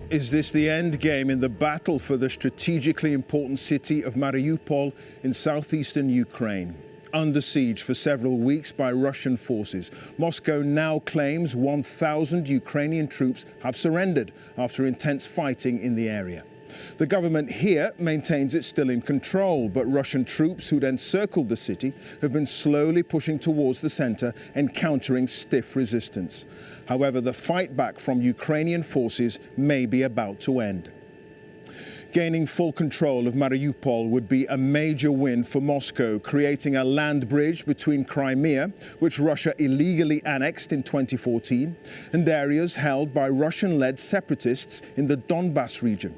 Is this the end game in the battle for the strategically important city of Mariupol in southeastern Ukraine? Under siege for several weeks by Russian forces, Moscow now claims 1,000 Ukrainian troops have surrendered after intense fighting in the area. The government here maintains it's still in control, but Russian troops who'd encircled the city have been slowly pushing towards the center, encountering stiff resistance. However, the fight back from Ukrainian forces may be about to end. Gaining full control of Mariupol would be a major win for Moscow, creating a land bridge between Crimea, which Russia illegally annexed in 2014, and areas held by Russian-led separatists in the Donbas region.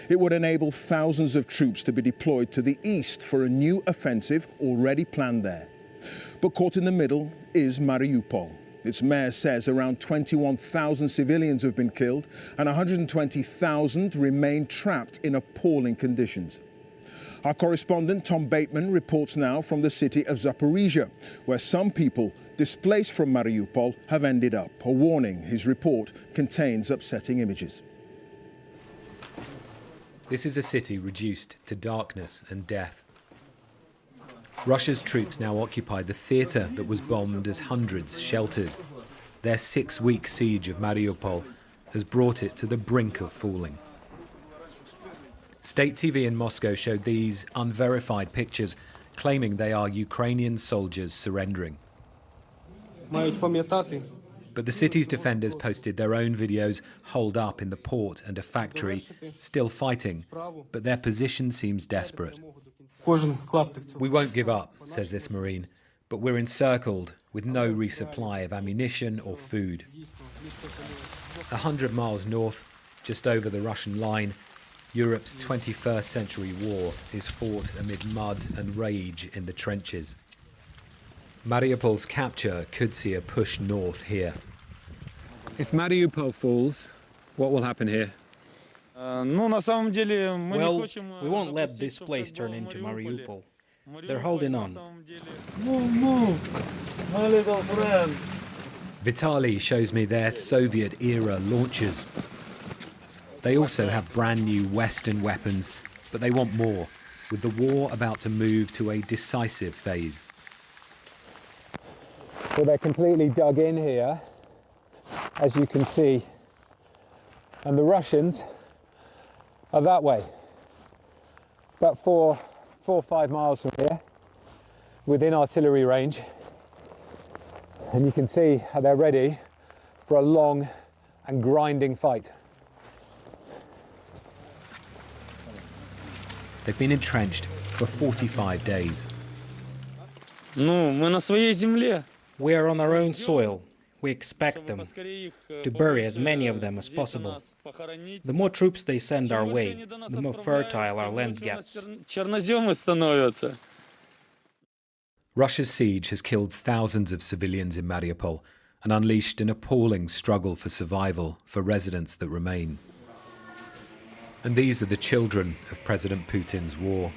It would enable thousands of troops to be deployed to the east for a new offensive already planned there. But caught in the middle is Mariupol. Its mayor says around 21,000 civilians have been killed and 120,000 remain trapped in appalling conditions. Our correspondent Tom Bateman reports now from the city of Zaporizhia, where some people displaced from Mariupol have ended up. A warning, his report contains upsetting images. This is a city reduced to darkness and death. Russia's troops now occupy the theatre that was bombed as hundreds sheltered. Their 6-week siege of Mariupol has brought it to the brink of falling. State TV in Moscow showed these unverified pictures, claiming they are Ukrainian soldiers surrendering. But the city's defenders posted their own videos holed up in the port and a factory, still fighting, but their position seems desperate. We won't give up, says this Marine, but we're encircled with no resupply of ammunition or food. 100 miles north, just over the Russian line, Europe's 21st century war is fought amid mud and rage in the trenches. Mariupol's capture could see a push north here. If Mariupol falls, what will happen here? Well, we won't let this place turn into Mariupol. They're holding on. My little friend. Vitaly shows me their Soviet-era launchers. They also have brand new Western weapons, but they want more, with the war about to move to a decisive phase. So they're completely dug in here, as you can see, and the Russians are that way, about 4 or 5 miles from here, within artillery range, and you can see how they're ready for a long and grinding fight. They've been entrenched for 45 days. We are on our own soil. We expect them to bury as many of them as possible. The more troops they send our way, the more fertile our land gets. Russia's siege has killed thousands of civilians in Mariupol and unleashed an appalling struggle for survival for residents that remain. And these are the children of President Putin's war.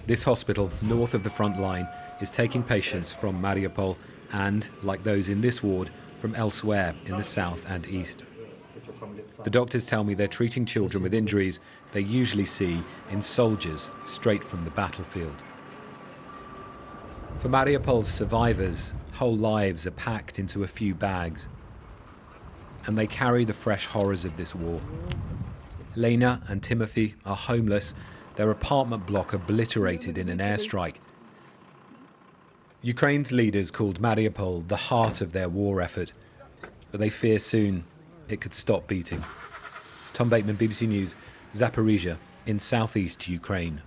This hospital, north of the front line, is taking patients from Mariupol and, like those in this ward, from elsewhere in the south and east. The doctors tell me they're treating children with injuries they usually see in soldiers straight from the battlefield. For Mariupol's survivors, whole lives are packed into a few bags, and they carry the fresh horrors of this war. Lena and Timothy are homeless, their apartment block obliterated in an airstrike. Ukraine's leaders called Mariupol the heart of their war effort, but they fear soon it could stop beating. Tom Bateman, BBC News, Zaporizhia, in southeast Ukraine.